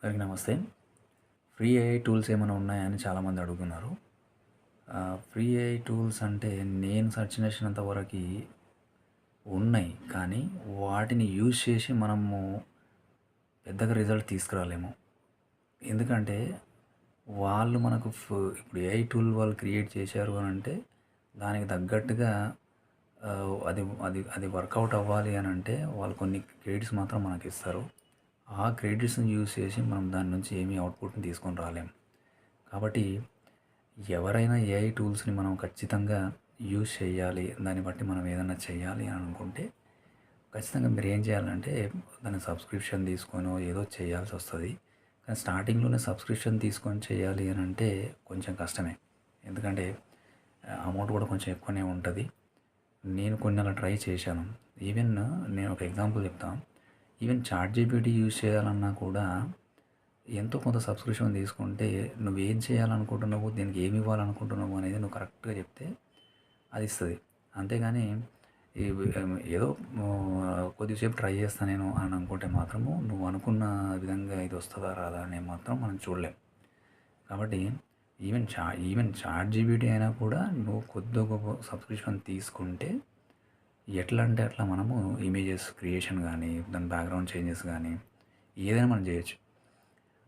అందరికీ నమస్తే. Free AI tools ఏమైనా ఉన్నాయా అని చాలామంది అడుగుతున్నారు. ఫ్రీ ఏఐ టూల్స్ అంటే నేను సెర్చ్ చేసినంత వరకి ఉన్నాయి. కానీ వాటిని యూజ్ చేసి మనము పెద్దగా రిజల్ట్ తీసుకురాలేము. ఎందుకంటే వాళ్ళు మనకు ఇప్పుడు ఏఐ టూల్ వాళ్ళు క్రియేట్ చేశారు అనంటే దానికి తగ్గట్టుగా అది అది అది వర్కౌట్ అవ్వాలి అనంటే వాళ్ళు కొన్ని క్రెడిట్స్ మాత్రం మనకిస్తారు. ఆ క్రెడిట్స్‌ని యూజ్ చేసి మనం దాని నుంచి ఏమీ అవుట్‌పుట్‌ని తీసుకొని రాలేము. కాబట్టి ఎవరైనా ఏఐ టూల్స్‌ని మనం ఖచ్చితంగా యూజ్ చేయాలి. దాన్ని బట్టి మనం ఏదన్నా చేయాలి అని అనుకుంటే ఖచ్చితంగా మీరేం చేయాలంటే దాన్ని సబ్స్క్రిప్షన్ తీసుకొనో ఏదో చేయాల్సొస్తది. కానీ స్టార్టింగ్‌లోనే సబ్స్క్రిప్షన్ తీసుకొని చేయాలి అనంటే కొంచెం కష్టమే. ఎందుకంటే అమౌంట్ కూడా కొంచెం ఎక్కువనే ఉంటది. నేను కొన్ని అలా ట్రై చేశాను. ఈవెన్ నేను ఒక ఎగ్జాంపుల్ చెప్తా. ఈవెన్ చాట్‌జీపీటీ యూజ్ చేయాలన్నా కూడా ఎంతో కొంత సబ్స్క్రిప్షన్ తీసుకుంటే నువ్వేం చేయాలనుకుంటున్నావు, దీనికి ఏమి ఇవ్వాలనుకుంటున్నావు అనేది నువ్వు కరెక్ట్‌గా చెప్తే అది ఇస్తది. అంతేగాని ఏదో కొద్దిసేపు ట్రై చేస్తా నేను అని అనుకుంటే మాత్రము నువ్వు అనుకున్న విధంగా ఇది వస్తదా రాదా అనేది మాత్రం మనం చూడలేం. కాబట్టి ఈవెన్ చాట్‌జీపీటీ అయినా కూడా నువ్వు కొద్దో గొప్పో సబ్స్క్రిప్షన్ తీసుకుంటే ఎట్లా అంటే అట్లా మనము ఇమేజెస్ క్రియేషన్ గానీ, దాని బ్యాక్‌గ్రౌండ్ చేంజెస్ గానీ ఏదైనా మనం చేయొచ్చు.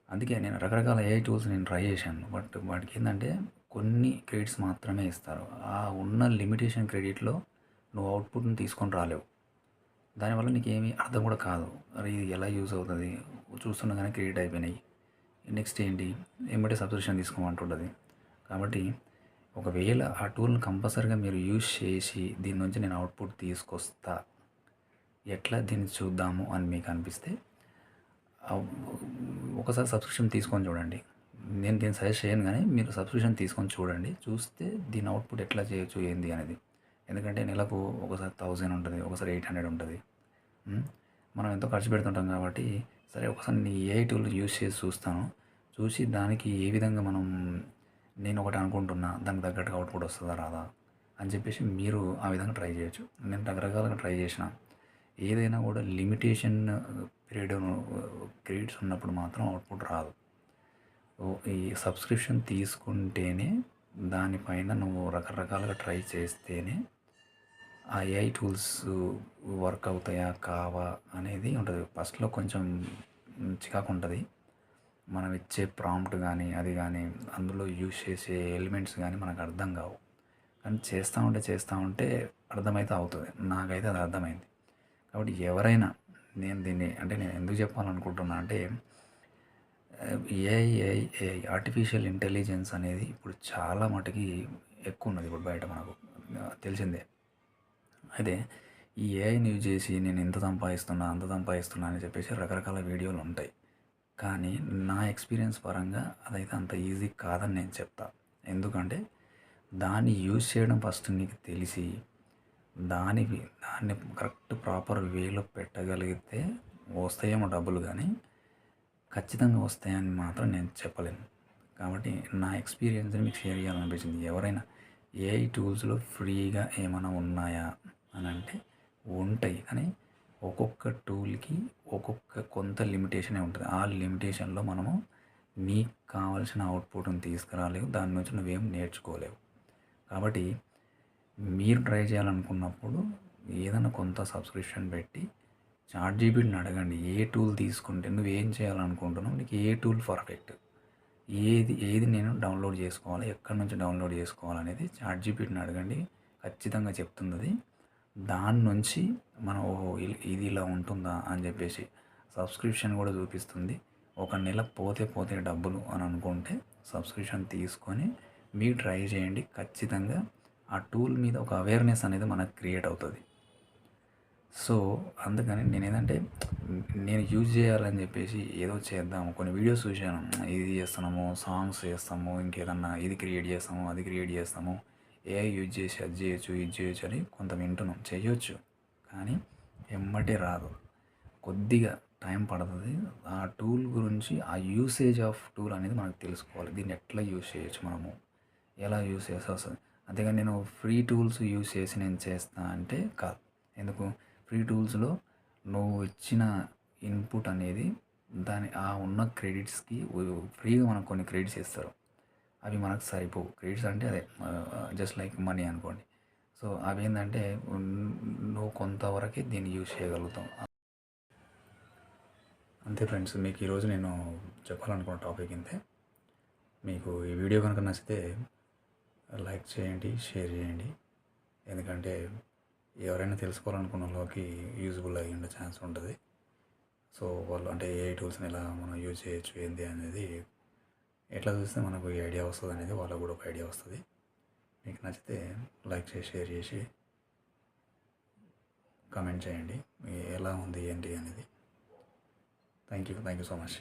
అందుకే నేను రకరకాల ఏఐ టూల్స్ నేను ట్రై చేశాను. బట్ వాటికేందంటే కొన్ని క్రెడిట్స్ మాత్రమే ఇస్తారు. ఆ ఉన్న లిమిటేషన్ క్రెడిట్‌లో నువ్వు అవుట్‌పుట్‌ని తీసుకొని రాలేవు. దానివల్ల నీకేమి అర్థం కూడా కాదు. అరే! ఇది ఎలా యూజ్ అవుతది? చూస్తుండగానే క్రెడిట్ అయిపోయినాయి. నెక్స్ట్ ఏంటి? ఎమ్మటే సబ్స్క్రిప్షన్ తీసుకోమంటుంటది. కాబట్టి ఒకవేళ ఆ టూల్‌ని కంపల్సరీగా మీరు యూజ్ చేసి దీని నుంచి నేను అవుట్‌పుట్ తీసుకొస్తా. ఎట్లా దీన్ని చూద్దాము అని మీకు అనిపిస్తే ఆహ్, ఒకసారి సబ్స్క్రిప్షన్ తీసుకొని చూడండి. నేను దీన్ని సజెస్ట్ చేయను గానీ మీరు సబ్స్క్రిప్షన్ తీసుకొని చూడండి. చూస్తే దీని అవుట్‌పుట్ ఎట్లా చేయొచ్చు ఏంది అనేది. ఎందుకంటే నెలకు ఒకసారి 1000 ఉంటది. ఒకసారి 800 ఉంటది. హ్మ్. మనం ఎంతో ఖర్చు పెడుతుంటాం కాబట్టి సరే ఒకసారి నీ ఏఐ టూల్ యూజ్ చేసి చూస్తాను. చూసి దానికి ఏ విధంగా మనం నేను ఒకటి అనుకుంటున్నా దానికి తగ్గట్టుగా అవుట్‌పుట్ వస్తదా రాదా అని చెప్పేసి మీరు ఆ విధంగా ట్రై చేయొచ్చు. నేను రకరకాలుగా ట్రై చేసిన. ఏదైనా కూడా లిమిటేషన్ పీరియడ్ క్రెడిట్స్ ఉన్నప్పుడు మాత్రం అవుట్‌పుట్ రాదు. ఈ సబ్స్క్రిప్షన్ తీసుకుంటేనే దానిపైన నువ్వు రకరకాలుగా ట్రై చేస్తేనే ఆ ఏఐ టూల్స్ వర్క్ అవుతాయా? కావా? అనేది ఉంటది. ఫస్ట్‌లో కొంచెం చికాకుంటది. మనం ఇచ్చే ప్రాంప్ట్ గానీ, అది గానీ, అందులో యూజ్ చేసే ఎలిమెంట్స్ గానీ మనకు అర్థం కావు. కానీ చేస్తా ఉంటే అర్థమైతే అవుతది. నాకైతే అది అర్థమైంది. కాబట్టి ఎవరైనా నేను ఎందుకు చెప్పాలనుకుంటున్నా అంటే ఏఐ ఆర్టిఫిషియల్ ఇంటెలిజెన్స్ అనేది ఇప్పుడు చాలా మటుకి ఎక్కువున్నది ఇప్పుడు బయట మనకు తెలిసిందే. అయితే ఈ ఏఐని యూజ్ చేసి నేను ఇంత సంపాదిస్తున్నా, అంత సంపాదిస్తున్నా అని చెప్పేసి రకరకాల వీడియోలుంటాయి. కానీ నా ఎక్స్‌పీరియన్స్ పరంగా అదైతే అంత ఈజీ కాదని నేను చెప్తా. ఎందుకంటే దాన్ని యూజ్ చేయడం ఫస్ట్ నీకు తెలిసి దాన్ని కరెక్ట్ ప్రాపర్ వేలో పెట్టగలిగితే వస్తాయేమో డబ్బులు గానీ ఖచ్చితంగా వస్తాయని మాత్రం నేను చెప్పలేను. కాబట్టి నా ఎక్స్‌పీరియన్స్‌ని మీకు షేర్ చేయాలనిపించింది. ఎవరైనా ఏఐ టూల్స్‌లో ఫ్రీగా ఏమైనా ఉన్నాయా అనంటే ఉంటాయి. కానీ ఒక్కొక్క టూల్‌కి కొంత లిమిటేషనే ఉంటది. ఆ లిమిటేషన్‌లో మనము నీకు కావాల్సిన అవుట్‌పుట్‌ని తీసుకురాలేవు. దాని నుంచి నువ్వేం నేర్చుకోలేవు. కాబట్టి మీరు ట్రై చేయాలనుకున్నప్పుడు ఏదైనా కొంత సబ్స్క్రిప్షన్ పెట్టి చాట్‌జీపీటీని అడగండి. ఏ టూల్ తీసుకుంటే నువ్వేం చేయాలనుకుంటున్నావు? నీకు ఏ టూల్ పర్ఫెక్ట్? ఏది నేను డౌన్‌లోడ్ చేసుకోవాలి? ఎక్కడి నుంచి డౌన్‌లోడ్ చేసుకోవాలనేది చాట్‌జీపీటీని అడగండి. ఖచ్చితంగా చెప్తుందది. దాని నుంచి మనం ఓహో! ఇది ఇలా ఉంటుందా అని చెప్పేసి సబ్స్క్రిప్షన్ కూడా చూపిస్తుంది. ఒక నెల పోతే డబ్బులు అని అనుకుంటే సబ్స్క్రిప్షన్ తీసుకొని మీరు ట్రై చేయండి. ఖచ్చితంగా ఆ టూల్ మీద ఒక అవేర్‌నెస్ అనేది మనకు క్రియేట్ అవుతది. సో, అందుకని నేను యూజ్ చేయాలని చెప్పేసి ఏదో చేద్దాం కొన్ని వీడియోస్ చూశాను. ఇది చేస్తున్నాము, సాంగ్స్ చేస్తాము, ఇంకేదన్నా ఇది క్రియేట్ చేస్తాము, అది క్రియేట్ చేస్తాము. ఏఐ యూజ్ చేసి అది చేయొచ్చు, ఇది చేయొచ్చు అని కొంత వింటున్నాం. చేయొచ్చు. కానీ ఎమ్మటే రాదు. కొద్దిగా టైం పడతది. ఆ టూల్ గురించి ఆ యూసేజ్ ఆఫ్ టూల్ అనేది మనకు తెలుసుకోవాలి. దీన్ని ఎట్లా యూజ్ చేయొచ్చు మనము? ఎలా యూజ్ చేస్తే వస్తది? అంతేగాని నేను ఫ్రీ టూల్స్ యూజ్ చేసి నేను చేస్తా అంటే కాదు. ఎందుకు? ఫ్రీ టూల్స్‌లో నువ్వు ఇచ్చిన ఇన్‌పుట్ అనేది ఆ ఉన్న క్రెడిట్స్‌కి ఫ్రీగా మనకు కొన్ని క్రెడిట్స్ ఇస్తారు. అవి మనకు సరిపోవు. క్రెడిట్స్ అంటే అదే జస్ట్ లైక్ మనీ అనుకోండి. సో, అవేందంటే నువ్వు కొంతవరకే దీన్ని యూజ్ చేయగలుగుతావు. అంతే ఫ్రెండ్స్. మీకు ఈరోజు నేను చెప్పాలనుకున్న టాపిక్ ఇంతే. మీకు ఈ వీడియో కనుక నచ్చితే లైక్ చేయండి, షేర్ చేయండి. ఎందుకంటే ఎవరైనా తెలుసుకోవాలనుకున్న వాళ్ళకి యూజ్ఫుల్ అయ్యి ఉండే ఛాన్స్ ఉంటుంది. సో, వాళ్ళు అంటే ఏఐ టూల్స్‌ని ఎలా మనం యూజ్ చేయొచ్చు ఏంది అనేది ఎట్లా చూస్తే మనకు ఈ ఐడియా వస్తుంది అనేది వాళ్ళకు కూడా ఒక ఐడియా వస్తుంది. మీకు నచ్చితే లైక్ చేసి, షేర్ చేసి, కామెంట్ చేయండి. ఎలా ఉంది ఏంటి అనేది. Thank you so much.